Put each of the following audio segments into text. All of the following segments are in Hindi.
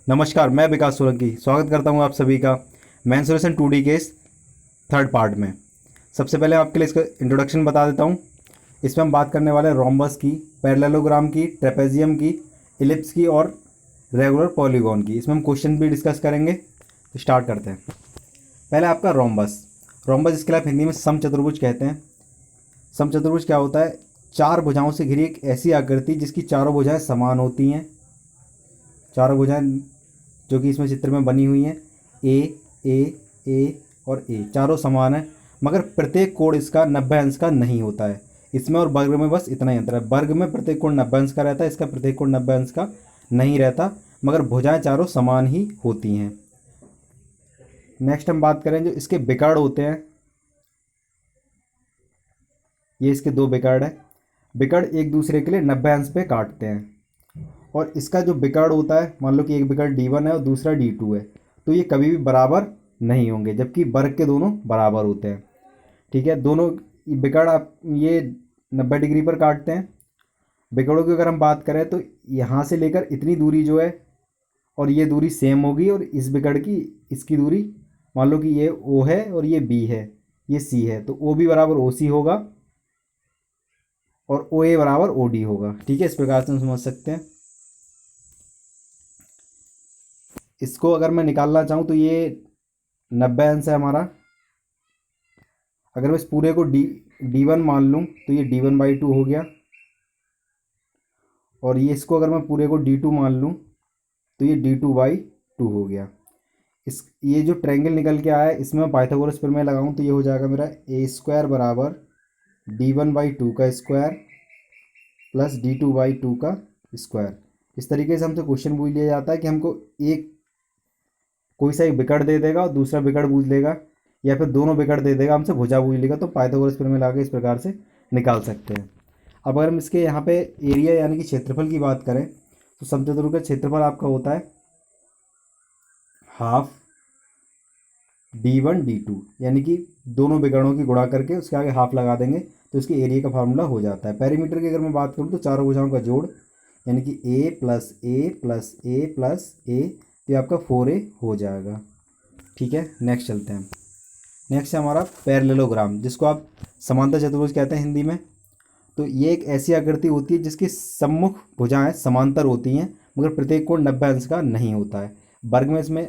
नमस्कार, मैं विकास सोलंकी स्वागत करता हूं आप सभी का मेंसुरेशन 2D के इस थर्ड पार्ट में। सबसे पहले आपके लिए इसका इंट्रोडक्शन बता देता हूं। इसमें हम बात करने वाले हैं रोम्बस की, पैरेललोग्राम की, ट्रेपेजियम की, इलिप्स की और रेगुलर पॉलीगॉन की। इसमें हम क्वेश्चन भी डिस्कस करेंगे। तो स्टार्ट करते हैं। पहले आपका रोम्बस। रोम्बस जिसके लिए आप हिंदी में समचतुर्भुज कहते हैं। समचतुर्भुज क्या होता है? चार भुजाओं से घिरी एक ऐसी आकृति जिसकी चारों भुजाएं समान होती हैं। चारों भुजाएं जो कि इसमें चित्र में बनी हुई हैं, ए और ए चारों समान है, मगर प्रत्येक कोण इसका 90 अंश का नहीं होता है। इसमें और वर्ग में बस इतना ही अंतर है। वर्ग में प्रत्येक कोण 90 अंश का रहता है, इसका प्रत्येक कोण 90 अंश का नहीं रहता, मगर भुजाएं चारों समान ही होती हैं। नेक्स्ट हम बात करें जो इसके विकर्ण होते हैं। ये इसके दो विकर्ण है। विकर्ण एक दूसरे के लिए 90 अंश पे काटते हैं। और इसका जो विकर्ण होता है, मान लो कि एक विकर्ण D1 है और दूसरा D2 है, तो ये कभी भी बराबर नहीं होंगे, जबकि वर्ग के दोनों बराबर होते हैं। ठीक है, दोनों विकर्ण आप ये 90 डिग्री पर काटते हैं। विकर्णों की अगर हम बात करें तो यहाँ से लेकर इतनी दूरी जो है और ये दूरी सेम होगी, और इस विकर्ण की इसकी दूरी, मान लो कि ये O है और ये B है, ये C है, तो OB बराबर OC होगा और OA बराबर OD होगा। ठीक है, इस प्रकार से हम समझ सकते हैं। इसको अगर मैं निकालना चाहूँ तो ये 90 अंश है हमारा। अगर मैं इस पूरे को D1 मान लूँ तो ये D1/2 हो गया, और ये इसको अगर मैं पूरे को D2 मान लूँ तो ये D2/2 हो गया। ये जो ट्रायंगल निकल के आया है, इसमें मैं पाइथागोरस प्रमेय लगाऊँ तो ये हो जाएगा मेरा A² बराबर D1/2 का स्क्वायर प्लस D2/2 का स्क्वायर। इस तरीके से हमसे क्वेश्चन पूछ लिया जाता है कि हमको एक कोई सा एक विकर्ण दे देगा और दूसरा विकर्ण पूछ लेगा, या फिर दोनों विकर्ण दे देगा, हमसे भुजा पूछ लेगा, तो पाइथागोरस प्रमेय लगा के इस प्रकार से निकाल सकते हैं। अब अगर हम इसके यहाँ पे एरिया यानी कि क्षेत्रफल की बात करें तो समचतुर्भुज का क्षेत्रफल आपका होता है हाफ D1 D2, यानी कि दोनों विकर्णों की गुणा करके उसके आगे हाफ लगा देंगे तो इसके एरिया का फार्मूला हो जाता है। पेरीमीटर की अगर मैं बात करूँ तो चारों भुजाओं का जोड़, यानी कि A plus A plus A plus A, तो ये आपका 4A हो जाएगा। ठीक है, नेक्स्ट चलते हैं। नेक्स्ट है हमारा पैरेललोग्राम, जिसको आप समांतर चतुर्भुज कहते हैं हिंदी में। तो ये एक ऐसी आकृति होती है जिसकी सम्मुख भुजाएं समांतर होती हैं, मगर प्रत्येक कोण 90 अंश का नहीं होता है। वर्ग में इसमें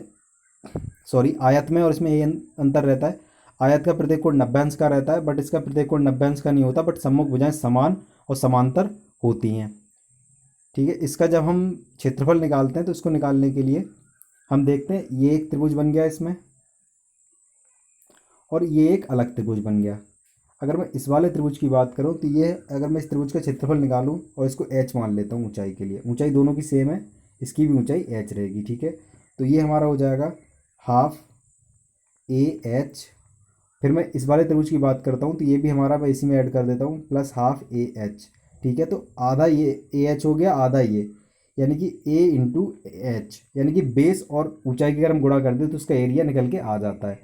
आयत में और इसमें ये अंतर रहता है। आयत का प्रत्येक कोण 90 अंश का रहता है, बट इसका प्रत्येक कोण 90 अंश का नहीं होता, बट सम्मुख भुजाएं समान और समांतर होती हैं। ठीक है, इसका जब हम क्षेत्रफल निकालते हैं तो इसको निकालने के लिए हम देखते हैं ये एक त्रिभुज बन गया इसमें, और ये एक अलग त्रिभुज बन गया। अगर मैं इस वाले त्रिभुज की बात करूं तो ये, अगर मैं इस त्रिभुज का क्षेत्रफल निकालूं और इसको h मान लेता हूं ऊंचाई के लिए, ऊंचाई दोनों की सेम है, इसकी भी ऊंचाई h रहेगी। ठीक है, तो ये हमारा हो जाएगा हाफ AH। फिर मैं इस वाले त्रिभुज की बात करता हूँ तो ये भी हमारा, मैं इसी में ऐड कर देता हूँ, प्लस हाफ AH। ठीक है, तो आधा ये AH हो गया, आधा ये, यानी कि A इंटू H, यानी कि बेस और ऊंचाई की अगर हम गुणा कर दें तो उसका एरिया निकल के आ जाता है।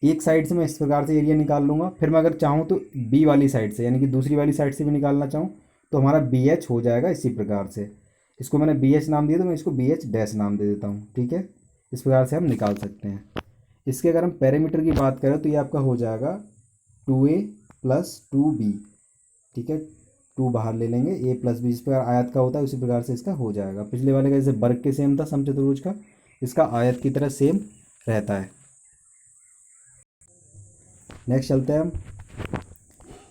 एक साइड से मैं इस प्रकार से एरिया निकाल लूँगा। फिर मैं अगर चाहूँ तो बी वाली साइड से, यानी कि दूसरी वाली साइड से भी निकालना चाहूँ तो हमारा BH हो जाएगा इसी प्रकार से। इसको मैंने BH नाम दिया तो मैं इसको BH डैश नाम दे देता हूँ। ठीक है, इस प्रकार से हम निकाल सकते हैं। इसके अगर हम पैरामीटर की बात करें तो ये आपका हो जाएगा 2A प्लस 2B। ठीक है, 2 बाहर ले लेंगे, A प्लस B जिस प्रकार आयत का होता है उसी प्रकार से इसका हो जाएगा। पिछले वाले का जैसे वर्ग के सेम था समचतुर्भुज का, इसका आयत की तरह सेम रहता है। नेक्स्ट चलते हैं हम।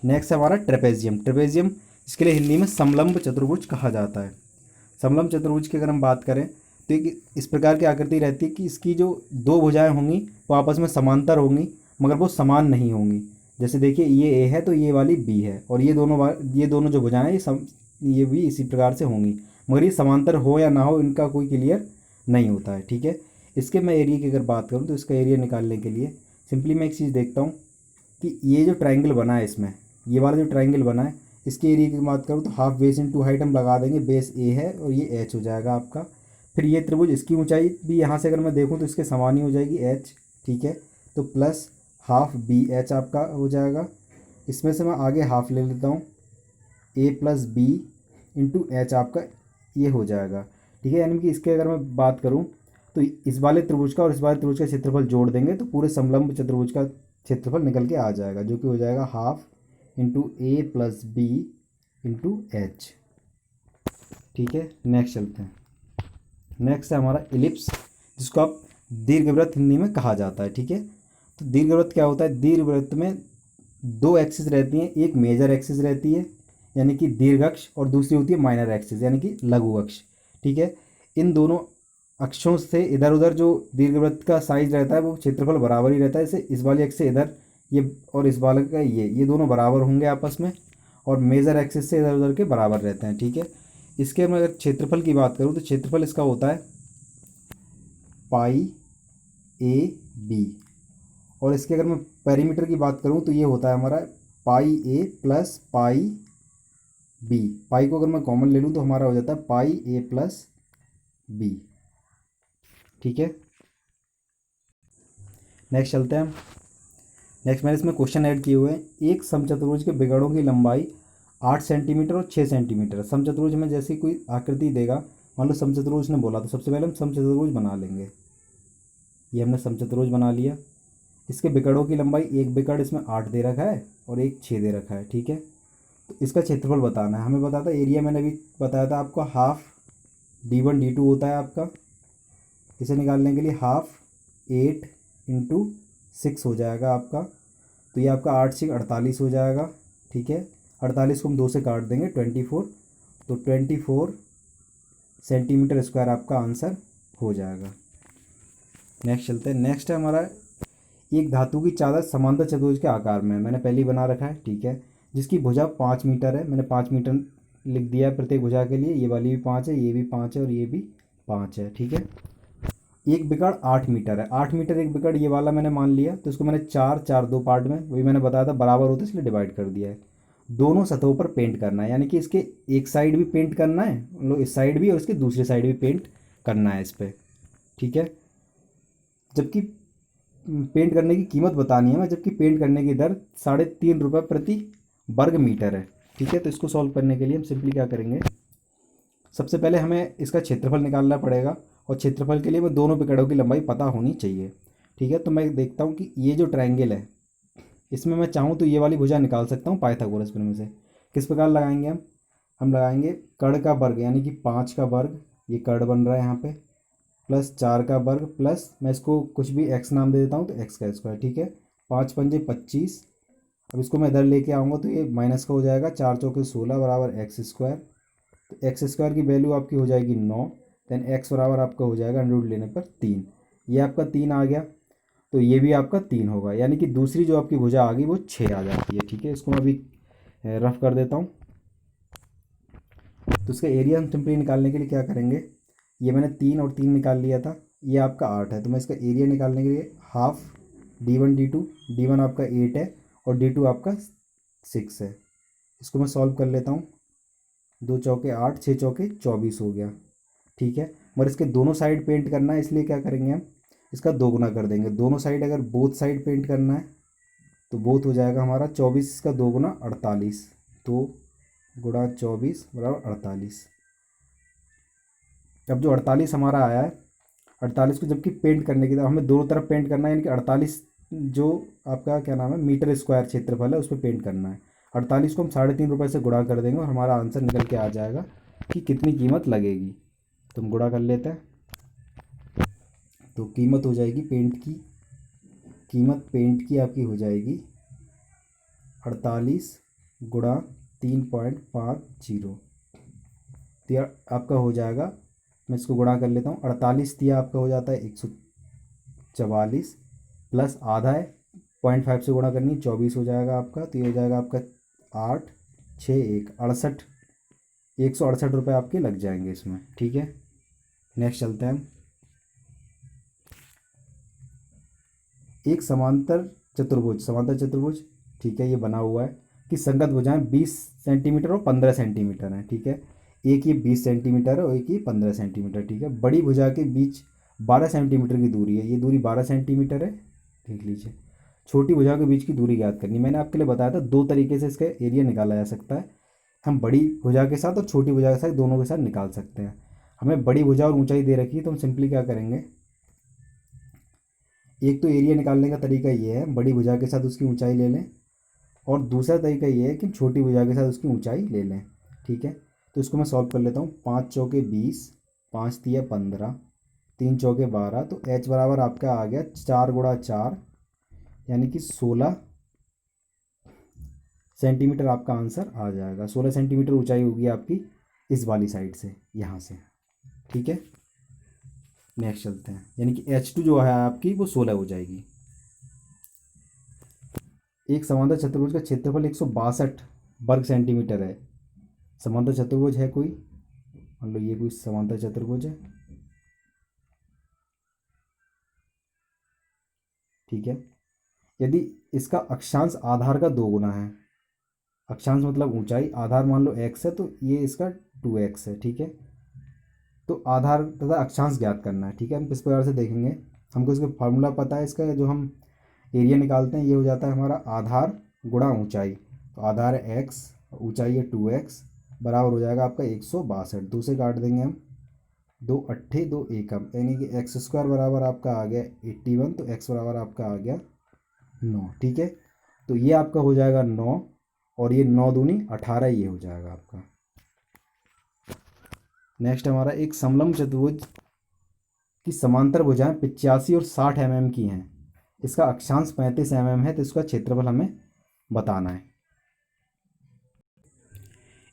नेक्स्ट है हमारा ट्रेपेजियम। ट्रेपेजियम इसके लिए हिंदी में समलंब चतुर्भुज कहा जाता है। समलंब चतुर्भुज की अगर हम बात करें तो एक इस प्रकार की आकृति रहती है कि इसकी जो दो भुजाएं होंगी वो आपस में समांतर होंगी, मगर वो समान नहीं होंगी। जैसे देखिए ये A है तो ये वाली B है, और ये दोनों जो भुजाएं ये भी इसी प्रकार से होंगी, मगर ये समांतर हो या ना हो इनका कोई क्लियर नहीं होता है। ठीक है, इसके मैं एरिया की अगर बात करूँ तो इसका एरिया निकालने के लिए सिंपली मैं एक चीज़ देखता हूँ कि ये जो ट्रायंगल बना है, इसमें ये वाला जो ट्रायंगल बना है, इसके एरिया की बात करूँ तो हाफ बेस इंटू हाइट हम लगा देंगे, बेस A है और ये H हो जाएगा आपका। फिर ये त्रिभुज, इसकी ऊंचाई भी यहाँ से अगर मैं देखूँ तो इसके समान ही हो जाएगी H। ठीक है, तो प्लस हाफ BH आपका हो जाएगा। इसमें से मैं आगे हाफ ले लेता हूँ, A plus B into H आपका ये हो जाएगा। ठीक है, यानी कि इसके अगर मैं बात करूँ तो इस वाले त्रिभुज का और इस वाले त्रिभुज का क्षेत्रफल जोड़ देंगे तो पूरे समलंब चतुर्भुज का क्षेत्रफल निकल के आ जाएगा, जो कि हो जाएगा हाफ इंटू ए प्लस बी इंटू एच। ठीक है, नेक्स्ट चलते हैं। नेक्स्ट है हमारा इलिप्स, जिसको आप दीर्घवृत्त हिंदी में कहा जाता है। ठीक है, तो दीर्घवृत्त क्या होता है? दीर्घवृत्त में दो एक्सिस रहती हैं, एक मेजर एक्सिस रहती है यानी कि दीर्घ अक्ष, और दूसरी होती है माइनर एक्सिस यानी कि लघु अक्ष। ठीक है, इन दोनों अक्षों से इधर उधर जो दीर्घवृत्त का साइज रहता है वो क्षेत्रफल बराबर ही रहता है। जैसे इस वाली एक्सिस से इधर ये और इस वाले का ये दोनों बराबर होंगे आपस में, और मेजर एक्सिस से इधर उधर के बराबर रहते हैं। ठीक है, इसके मैं अगर क्षेत्रफल की बात करूँ तो क्षेत्रफल इसका होता है पाई ए बी, और इसके अगर मैं पेरीमीटर की बात करूँ तो ये होता है हमारा पाई ए प्लस पाई बी। पाई को अगर मैं कॉमन ले लूँ तो हमारा हो जाता है पाई ए प्लस बी। ठीक है, नेक्स्ट चलते हैं। नेक्स्ट मैंने इसमें क्वेश्चन ऐड किए हुए हैं। एक समचतुर्भुज के बिगड़ों की लंबाई 8 सेंटीमीटर और 6 सेंटीमीटर। समचतुर्भुज में जैसे कोई आकृति देगा, मान लो समचतुर्भुज ने बोला, तो सबसे पहले हम समचतुर्भुज बना लेंगे। ये हमने समचतुर्भुज बना लिया। इसके बिगड़ों की लंबाई, एक बिगड़ इसमें 8 दे रखा है और एक 6 दे रखा है। ठीक है, तो इसका क्षेत्रफल बताना है हमें। बताया था एरिया, मैंने अभी बताया था आपको हाफ d1 d2 होता है आपका। इसे निकालने के लिए हाफ 8 इंटू 6 हो जाएगा आपका, तो ये आपका 8 6 48 हो जाएगा। ठीक है, 48 को हम 2 से काट देंगे 24, तो 24 सेंटीमीटर स्क्वायर आपका आंसर हो जाएगा। नेक्स्ट चलते हैं। नेक्स्ट है हमारा एक धातु की चादर समांतर चतुर्भुज के आकार में है। मैंने पहले ही बना रखा है। ठीक है, जिसकी भुजा 5 मीटर है। मैंने 5 मीटर लिख दिया है प्रत्येक भुजा के लिए। ये वाली भी 5 है, ये भी 5 है और ये भी 5 है। ठीक है, एक बिगड़ 8 मीटर है। 8 मीटर एक बिगड़ ये वाला मैंने मान लिया, तो इसको मैंने 4 4 दो पार्ट में, वही मैंने बताया था बराबर होता है इसलिए डिवाइड कर दिया है। दोनों सतहों पर पेंट करना है, यानी कि इसके एक साइड भी पेंट करना है, मतलब इस साइड भी और इसके दूसरी साइड भी पेंट करना है इस पर। ठीक है, जबकि पेंट करने की कीमत बतानी है मैं, जबकि पेंट करने की दर 3.5 रुपये प्रति वर्ग मीटर है। ठीक है, तो इसको सॉल्व करने के लिए हम सिंपली क्या करेंगे, सबसे पहले हमें इसका क्षेत्रफल निकालना पड़ेगा, और क्षेत्रफल के लिए हमें दोनों बिगड़ों की लंबाई पता होनी चाहिए। ठीक है, तो मैं देखता हूँ कि ये जो ट्रायंगल है, इसमें मैं चाहूँ तो ये वाली भुजा निकाल सकता हूँ पाइथागोरस प्रमेय से। किस प्रकार लगाएंगे हम लगाएंगे कर्ण का वर्ग, यानी कि 5 का वर्ग, ये कर्ण बन रहा है यहाँ पे, प्लस 4 का वर्ग, प्लस मैं इसको कुछ भी एक्स नाम दे देता हूँ तो एक्स का स्क्वायर। ठीक है, 5 पंजे 25। अब इसको मैं इधर लेके आऊँगा तो ये माइनस का हो जाएगा, 4 चौके 16 बराबर एक्स स्क्वायर। तो एक्स स्क्वायर की वैल्यू आपकी हो जाएगी 9। देन एक्स बराबर आपका हो जाएगा अंडर रूट लेने पर 3। ये आपका 3 आ गया, तो ये भी आपका 3 होगा, यानी कि दूसरी जो आपकी भुजा आ गई वो 6 आ जाती है। ठीक है, इसको मैं अभी रफ कर देता हूँ। तो इसका एरिया हम सिंपली निकालने के लिए क्या करेंगे, ये मैंने 3 और 3 निकाल लिया था, ये आपका 8 है, तो मैं इसका एरिया निकालने के लिए हाफ d1 d2, d1 आपका 8 है और d2 आपका 6 है। इसको मैं सॉल्व कर लेता हूँ। 2 चौके 8, 6 चौके 24 हो गया। ठीक है, मगर इसके दोनों साइड पेंट करना है, इसलिए क्या करेंगे हम, इसका दोगुना कर देंगे। दोनों साइड अगर बोथ साइड पेंट करना है तो बोथ हो जाएगा हमारा 24 का दोगुना 48, 2 गुणा 24 बराबर 48। अब जो 48 हमारा आया है, 48 को जबकि पेंट करने की हमें दोनों तरफ पेंट करना है, यानी कि 48 जो आपका क्या नाम है मीटर स्क्वायर क्षेत्रफल है उस पर पेंट करना है। 48 को हम 3.5 रुपये से गुणा कर देंगे और हमारा आंसर निकल के आ जाएगा कि कितनी कीमत लगेगी। तो हम गुणा कर लेते हैं, तो कीमत हो जाएगी पेंट की, कीमत पेंट की आपकी हो जाएगी 48 गुणा 3.50। तो यार आपका हो जाएगा, मैं इसको गुणा कर लेता हूँ, 48 दिया आपका हो जाता है 144, प्लस आधा है 0.5 से गुणा करनी 24 हो जाएगा आपका, तो ये हो जाएगा आपका 8 6 1 68, 168 रुपये आपके लग जाएंगे इसमें। ठीक है, नेक्स्ट चलते हैं हम। एक समांतर चतुर्भुज ठीक है, ये बना हुआ है कि संगत भुजाएं 20 सेंटीमीटर और 15 सेंटीमीटर हैं। ठीक है, एक ये 20 सेंटीमीटर है और एक ये 15 सेंटीमीटर। ठीक है, बड़ी भुजा के बीच 12 सेंटीमीटर की दूरी है, ये दूरी 12 सेंटीमीटर है, देख लीजिए। छोटी भुजा के बीच की दूरी ज्ञात करनी, मैंने आपके लिए बताया था 2 तरीके से इसका एरिया निकाला जा सकता है। हम बड़ी भुजा के साथ और छोटी भुजा के साथ दोनों के साथ निकाल सकते हैं। हमें बड़ी भुजा और ऊंचाई दे रखी है, तो हम सिंपली क्या करेंगे, एक तो एरिया निकालने का तरीका ये है, बड़ी भुजा के साथ उसकी ऊंचाई ले लें, और दूसरा तरीका ये है कि छोटी भुजा के साथ उसकी ऊंचाई ले लें। ठीक है, तो इसको मैं सॉल्व कर लेता हूँ। 5 चौके 20, 5 तिया 15, 3 चौके 12, तो h बराबर आपका आ गया 4 × 4 यानी कि 16 सेंटीमीटर आपका आंसर आ जाएगा। 16 सेंटीमीटर ऊंचाई होगी आपकी इस वाली साइड से, यहाँ से। ठीक है, नेक्स्ट चलते हैं, यानी कि H2 जो है आपकी वो 16 हो जाएगी। एक समांतर चतुर्भुज का क्षेत्रफल 162 वर्ग सेंटीमीटर है। समांतर चतुर्भुज है कोई, मान लो ये कोई समांतर चतुर्भुज है। ठीक है, यदि इसका अक्षांश आधार का 2 गुना है, अक्षांश मतलब ऊंचाई, आधार मान लो x है तो ये इसका 2x है। ठीक है, तो आधार तथा अक्षांश ज्ञात करना है। ठीक है, हम किस प्रकार से देखेंगे, हमको इसका फार्मूला पता है इसका, जो हम एरिया निकालते हैं ये हो जाता है हमारा आधार गुणा ऊंचाई। तो आधार है x, ऊंचाई है 2x, बराबर हो जाएगा आपका 162। 2 से काट देंगे हम, 2 अट्ठे 2 एकम, यानी कि x² बराबर आपका आ गया 81, तो x बराबर आपका आ गया 9। ठीक है, तो ये आपका हो जाएगा 9, और ये 9 दूनी 18, ये हो जाएगा आपका। नेक्स्ट हमारा एक समलंब चतुर्भुज की समांतर भुजाएं 85 और 60 mm की हैं। इसका अक्षांश 35 mm है, तो इसका क्षेत्रफल हमें बताना है।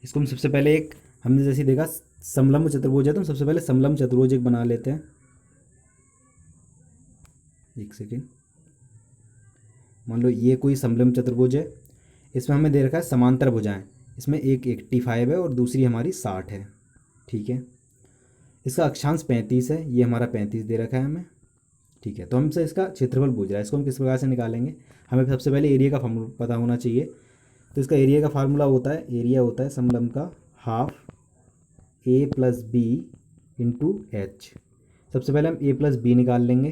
इसको हम सबसे पहले एक, हमने जैसे देखा समलंब चतुर्भुज है, तो हम सबसे पहले समलंब चतुर्भुज एक बना लेते हैं। एक सेकेंड, मान लो ये कोई समलंब चतुर्भुज है, इसमें हमें दे रखा है समांतर भुजाएं, इसमें एक 85 है और दूसरी हमारी 60 है। ठीक है, इसका अक्षांश 35 है, ये हमारा 35 दे रखा है हमें। ठीक है, तो हमसे इसका क्षेत्रफल पूछ रहा है, इसको हम किस प्रकार से निकालेंगे, हमें सबसे पहले एरिया का फार्मूला पता होना चाहिए। तो इसका एरिया का फार्मूला होता है, एरिया होता है समलंब का हाफ a+b इंटू एच। सबसे पहले हम a+b निकाल लेंगे,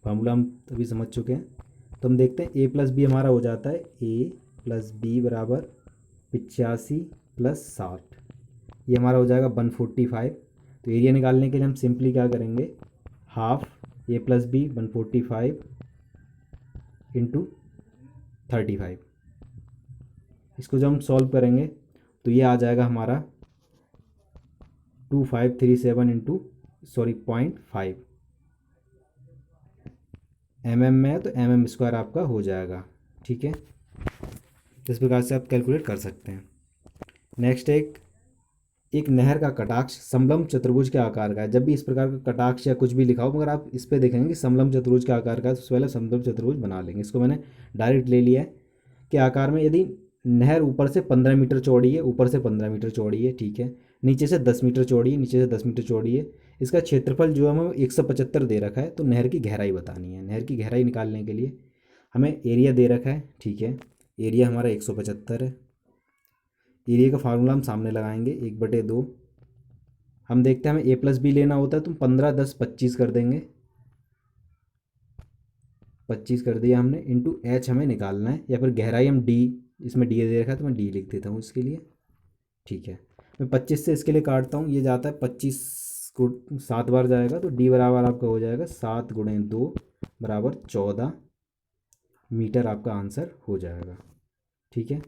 फार्मूला हम अभी समझ चुके हैं। तो हम देखते हैं a+b हमारा हो जाता है a+b बराबर 85 + 60, ये हमारा हो जाएगा 145। तो एरिया निकालने के लिए हम सिंपली क्या करेंगे, हाफ a+b 145 इंटू 35, इसको जब हम सॉल्व करेंगे तो ये आ जाएगा हमारा 2537 इंटू 0.5 mm में है, तो mm² आपका हो जाएगा। ठीक है, इस प्रकार से आप कैलकुलेट कर सकते हैं। नेक्स्ट एक नहर का कटाक्ष समलंब चतुर्भुज के आकार का है। जब भी इस प्रकार का कटाक्ष या कुछ भी लिखा हो, मगर आप इस पे देखेंगे कि समलंब चतुर्भुज के आकार का है, तो सबसे पहले समलंब चतुर्भुज बना लेंगे। इसको मैंने डायरेक्ट ले लिया है कि आकार में, यदि नहर ऊपर से 15 मीटर चौड़ी है, ऊपर से 15 मीटर चौड़ी है, ठीक है, नीचे से 10 मीटर चौड़ी है, नीचे से 10 मीटर चौड़ी है, इसका क्षेत्रफल जो है हमें 175 दे रखा है, तो नहर की गहराई बतानी है। नहर की गहराई निकालने के लिए हमें एरिया दे रखा है। ठीक है, एरिया हमारा 175 है। एरिया का फार्मूला हम सामने लगाएंगे, 1/2। हम देखते हैं हमें a+b लेना होता है, तो 15 10 25 कर देंगे, 25 कर दिया हमने, इंटू h हमें निकालना है, या फिर गहराई हम d, इसमें d दे रखा है तो मैं d लिख देता हूँ इसके लिए। ठीक है, मैं 25 से इसके लिए काटता हूँ, ये जाता है 25 को 7 बार जाएगा, तो d बराबर आपका हो जाएगा 7 × 2 बराबर 14 मीटर, आपका आंसर हो जाएगा। ठीक है,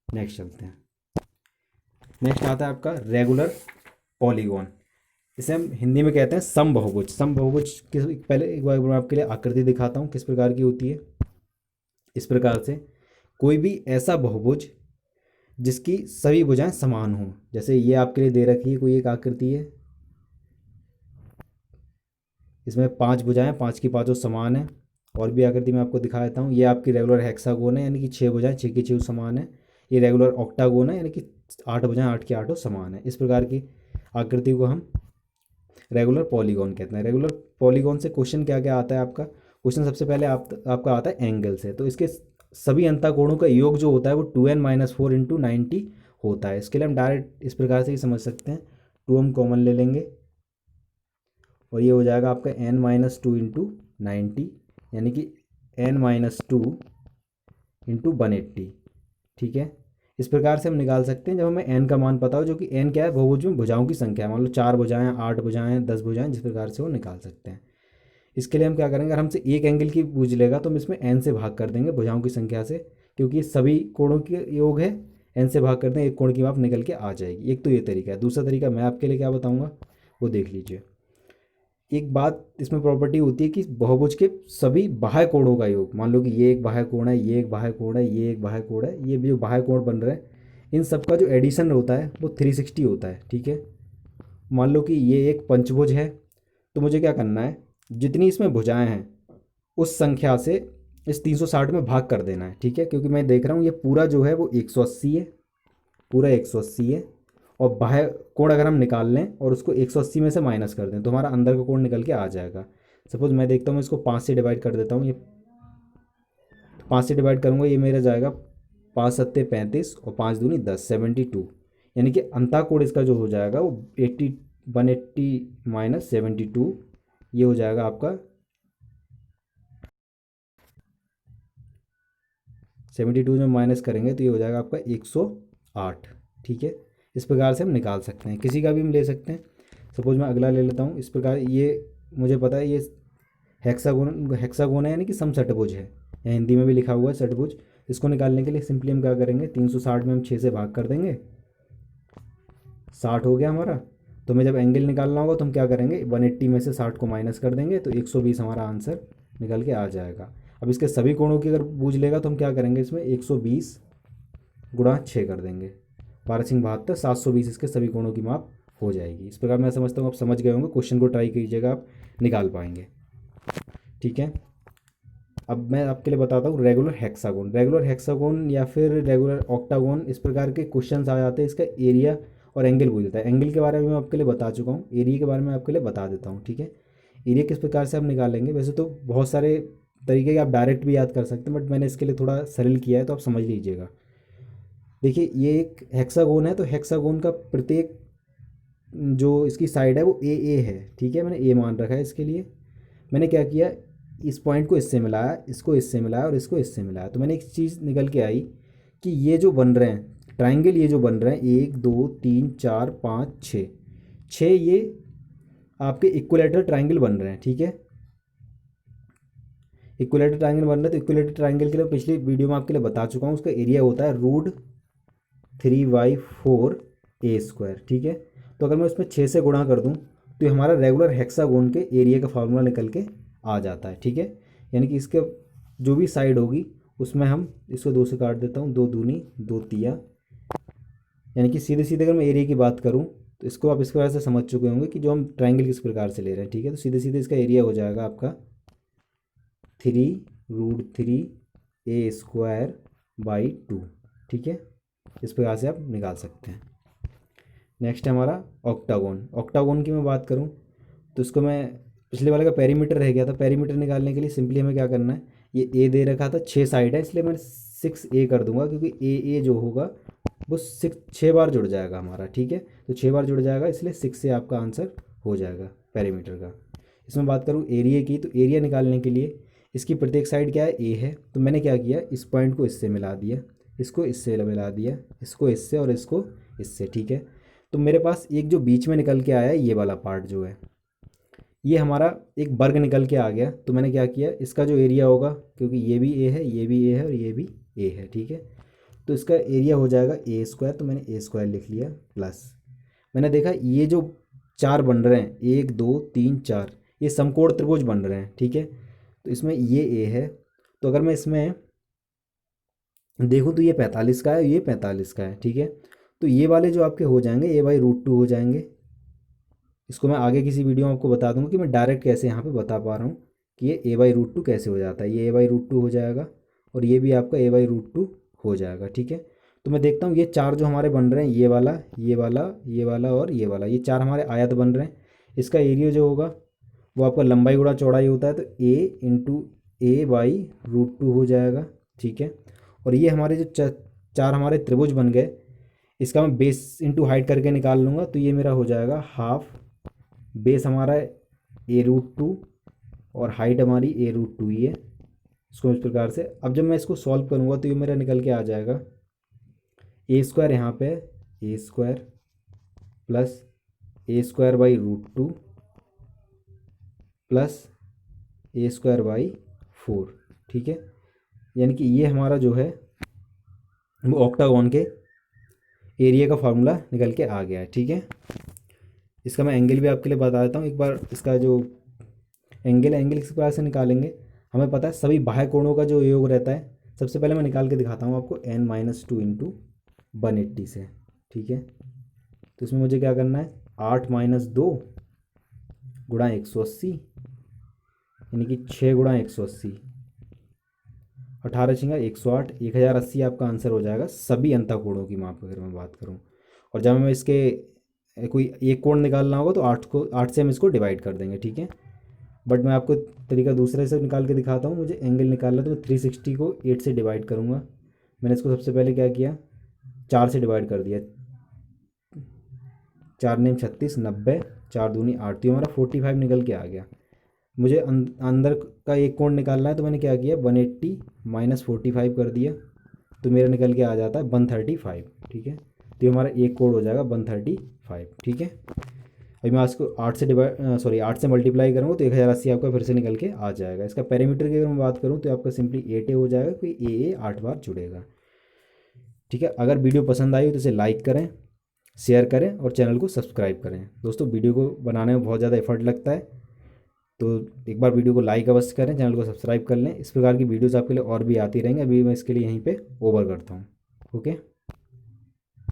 नेक्स्ट चलते हैं। नेक्स्ट आता है आपका रेगुलर पॉलीगॉन, इसे हम हिंदी में कहते हैं समबहुभुज। समबहुभुज किस, पहले एक बार मैं आपके लिए आकृति दिखाता हूँ किस प्रकार की होती है। इस प्रकार से कोई भी ऐसा बहुभुज जिसकी सभी भुजाएं समान हों, जैसे ये आपके लिए दे रखी है कोई एक आकृति है, इसमें 5 भुजाएं, 5 की पाँचों समान है। और भी आकृति मैं आपको दिखा देता हूँ, ये आपकी रेगुलर हेक्सागोन है, यानी कि 6 भुजाएं 6 की 6 समान है। ये रेगुलर ऑक्टागोन है, यानी कि 8 भुजाएं 8 की 8 समान है। इस प्रकार की आकृति को हम रेगुलर पॉलीगॉन कहते हैं। रेगुलर पॉलीगॉन से क्वेश्चन क्या क्या आता है आपका, क्वेश्चन सबसे पहले आपका आता है एंगल से। तो इसके सभी अंतःकोणों का योग जो होता है वो 2n-4 इंटू 90 होता है। इसके लिए हम डायरेक्ट इस प्रकार से ही समझ सकते हैं, 2 हम कॉमन ले लेंगे और ये हो जाएगा आपका n-2 इंटू 90, यानी कि n-2 इंटू 180। ठीक है, इस प्रकार से हम निकाल सकते हैं जब हमें n का मान पता हो, जो कि n क्या है, बहुभुज में भुजाओं की संख्या है। मान लो 4 भुजाएं, 8 भुजाएं, 10 भुजाएं, जिस प्रकार से वो निकाल सकते हैं। इसके लिए हम क्या करेंगे, अगर हमसे एक एंगल की पूछ लेगा तो हम इसमें एन से भाग कर देंगे भुजाओं की संख्या से, क्योंकि ये सभी कोणों के योग है। एन से भाग कर दें, एक कोण की माप निकल के आ जाएगी। एक तो ये तरीका है। दूसरा तरीका मैं आपके लिए क्या बताऊँगा वो देख लीजिए। एक बात इसमें प्रॉपर्टी होती है कि बहुभुज के सभी बाह्य कोणों का योग, मान लो कि ये एक बाह्य कोण है, ये एक बाह्य कोण है, ये एक बाह्य कोण है, ये भी जो बाह्य कोण बन रहे हैं इन सब का जो एडिशन होता है वो 360 होता है। ठीक है, मान लो कि ये एक पंचभुज है, तो मुझे क्या करना है, जितनी इसमें भुजाएं हैं उस संख्या से इस 360 में भाग कर देना है। ठीक है, क्योंकि मैं देख रहा हूँ ये पूरा जो है वो 180 है, पूरा 180 है। और बाह्य कोण अगर हम निकाल लें और उसको 180 में से माइनस कर दें तो हमारा अंदर का कोण निकल के आ जाएगा। सपोज मैं देखता हूँ, इसको 5 से डिवाइड कर देता हूँ। ये 5 से डिवाइड करूँगा, ये मेरा जाएगा 5 सत्ते 35 और 5 दूनी 10, 72। यानी कि अंतः कोण इसका जो हो जाएगा वो 180 माइनस 72, ये हो जाएगा आपका 72 में माइनस करेंगे तो ये हो जाएगा आपका 108। ठीक है, इस प्रकार से हम निकाल सकते हैं, किसी का भी हम ले सकते हैं। सपोज मैं अगला ले लेता हूँ। इस प्रकार ये मुझे पता है ये हेक्सागोन हेक्सागोन है, यानी कि समषटभुज है, या हिंदी में भी लिखा हुआ है षटभुज। इसको निकालने के लिए सिंपली हम क्या करेंगे, 360 में हम 6 से भाग कर देंगे, 60 हो गया हमारा। तो हमें जब एंगल निकालना होगा तो हम क्या करेंगे, 180 में से 60 को माइनस कर देंगे तो 120 हमारा आंसर निकल के आ जाएगा। अब इसके सभी कोणों की अगर बूझ लेगा तो हम क्या करेंगे, इसमें 120 गुणा 6 कर देंगे, 12×72, 720 इसके सभी कोणों की माप हो जाएगी। इस प्रकार मैं समझता हूँ आप समझ गए होंगे। क्वेश्चन को ट्राई कीजिएगा, आप निकाल पाएंगे। ठीक है, अब मैं आपके लिए बताता हूँ रेगुलर हेक्सागोन। रेगुलर हेक्सागोन या फिर रेगुलर ऑक्टागोन, इस प्रकार के क्वेश्चंस आ जाते हैं। इसका एरिया और एंगल पूछता है। एंगल के बारे में मैं आपके लिए बता चुका हूँ, एरिया के बारे में आपके लिए बता देता हूँ। ठीक है, एरिया किस प्रकार से हम निकालेंगे, वैसे तो बहुत सारे तरीके के आप डायरेक्ट भी याद कर सकते हैं, बट मैंने इसके लिए थोड़ा सरल किया है तो आप समझ लीजिएगा। देखिए ये एक हेक्सागोन है, तो हेक्सागोन का प्रत्येक जो इसकी साइड है वो ए है। ठीक है, मैंने ए मान रखा है इसके लिए। मैंने क्या किया, इस पॉइंट को इससे मिलाया, इसको इससे मिलाया और इसको इससे मिलाया, तो मैंने एक चीज़ निकल के आई कि ये जो बन रहे हैं ट्राइंगल, ये जो बन रहे हैं 1 2 3 4 5 6, 6 ये आपके इक्विलेटरल ट्राइंगल बन रहे हैं। ठीक है, इक्विलेटरल ट्राइंगल बन रहा है, तो इक्विलेटरल ट्राइंगल के लिए पिछली वीडियो में आपके लिए बता चुका हूँ, उसका एरिया होता है √3/4 a²। ठीक है, तो अगर मैं उसमें 6 से गुणा कर दूँ तो ये हमारा रेगुलर हेक्सागोन के एरिया का फार्मूला निकल के आ जाता है। ठीक है, यानी कि इसके जो भी साइड होगी उसमें हम इसको 2 से काट देता हूँ, 2 दूनी 2 तिया, यानी कि सीधे सीधे अगर मैं एरिया की बात करूँ तो इसको आप इस प्रकार से समझ चुके होंगे कि जो हम ट्राइंगल किस प्रकार से ले रहे हैं। ठीक है, तो सीधे सीधे इसका एरिया हो जाएगा आपका 3√3 a² ठीक है, इस प्रकार से आप निकाल सकते हैं। नेक्स्ट है हमारा ऑक्टागोन। ऑक्टागोन की मैं बात करूं तो इसको मैं, पिछले वाले का पेरीमीटर रह गया था, पेरीमीटर निकालने के लिए सिंपली हमें क्या करना है, ये ए दे रखा था, 6 साइड है, इसलिए मैं 6a कर दूंगा, क्योंकि ए जो होगा वो 6 बार जुड़ जाएगा हमारा। ठीक है, तो 6 बार जुड़ जाएगा, इसलिए 6 से आपका आंसर हो जाएगा पेरीमीटर का। इसमें बात करूँ एरिया की, तो एरिया निकालने के लिए इसकी प्रत्येक साइड क्या है, ए है, तो मैंने क्या किया, इस पॉइंट को इससे मिला दिया, इसको इससे मिला दिया, इसको इससे और इसको इससे। ठीक है, तो मेरे पास एक जो बीच में निकल के आया है ये वाला पार्ट जो है, ये हमारा एक वर्ग निकल के आ गया। तो मैंने क्या किया, इसका जो एरिया होगा, क्योंकि ये भी ए है, ये भी ए है और ये भी ए है। ठीक है, तो इसका एरिया हो जाएगा a², तो मैंने a² लिख लिया, प्लस मैंने देखा ये जो 4 बन रहे हैं, 1 2 3 4, ये समकोण त्रिभुज बन रहे हैं। ठीक है, तो इसमें ये ए है, तो अगर मैं इसमें देखूँ तो ये 45 का है, ये 45 का है। ठीक है, तो ये वाले जो आपके हो जाएंगे a/√2 हो जाएंगे। इसको मैं आगे किसी वीडियो में आपको बता दूंगा कि मैं डायरेक्ट कैसे यहाँ पे बता पा रहा हूँ कि ये a/√2 कैसे हो जाता है। ये a/√2 हो जाएगा और ये भी आपका a/√2 हो जाएगा। ठीक है, तो मैं देखता हूँ ये 4 जो हमारे बन रहे हैं, ये वाला ये वाला ये वाला और ये वाला, ये 4 हमारे आयत बन रहे हैं। इसका एरिया जो होगा वो आपका लंबाई गुणा चौड़ाई होता है, तो a/a/√2 हो जाएगा। ठीक है, और ये हमारे जो 4 हमारे त्रिभुज बन गए, इसका मैं बेस इंटू हाइट करके निकाल लूँगा, तो ये मेरा हो जाएगा हाफ, बेस हमारा a√2 और हाइट हमारी a√2 ही है। इसको इस प्रकार से, अब जब मैं इसको सॉल्व करूँगा तो ये मेरा निकल के आ जाएगा a² यहाँ पे a² plus a² /√2 plus A²/4, ठीक है। यानी कि ये हमारा जो है वो ऑक्टागोन के एरिया का फार्मूला निकल के आ गया है, ठीक है। इसका मैं एंगल भी आपके लिए बता देता हूँ एक बार। इसका जो एंगल है, एंगल किस प्रकार से निकालेंगे, हमें पता है सभी बाह्य कोणों का जो योग रहता है। सबसे पहले मैं निकाल के दिखाता हूँ आपको n-2 इंटू 180 से, ठीक है। तो इसमें मुझे क्या करना है, 8-2 गुणा 180, यानी कि 6 गुणा 180, 18 छिंगा 108, 1080 आपका आंसर हो जाएगा सभी अंतःकोणों की माप अगर मैं बात करूँ। और जब हमें इसके कोई एक कोण निकालना होगा तो 8 से हम इसको डिवाइड कर देंगे, ठीक है। बट मैं आपको तरीका दूसरे से निकाल के दिखाता हूँ। मुझे एंगल निकालना, तो मैं 360 को 8 से डिवाइड करूँगा। मैंने इसको सबसे पहले क्या किया, 4 से डिवाइड कर दिया, 4 नेम 36, 90, 4 दूनी 8, तो ये हमारा 45 निकल के आ गया। मुझे अंदर का एक कोण निकालना है, तो मैंने क्या किया, 180 माइनस 45 कर दिया, तो मेरा निकल के आ जाता है 135, ठीक है। तो ये हमारा एक कोण हो जाएगा 135, ठीक है। अभी मैं इसको 8 से मल्टीप्लाई करूँगा तो 1080 आपका फिर से निकल के आ जाएगा। इसका पैरामीटर की अगर मैं बात करूँ तो आपका सिंपली 8A हो जाएगा, कोई ए 8 बार जुड़ेगा, ठीक है। अगर वीडियो पसंद आई हो तो इसे लाइक करें, शेयर करें और चैनल को सब्सक्राइब करें। दोस्तों, वीडियो को बनाने में बहुत ज़्यादा एफर्ट लगता है, तो एक बार वीडियो को लाइक अवश्य करें, चैनल को सब्सक्राइब कर लें। इस प्रकार की वीडियोज़ आपके लिए और भी आती रहेंगी। अभी मैं इसके लिए यहीं पे ओवर करता हूँ। ओके।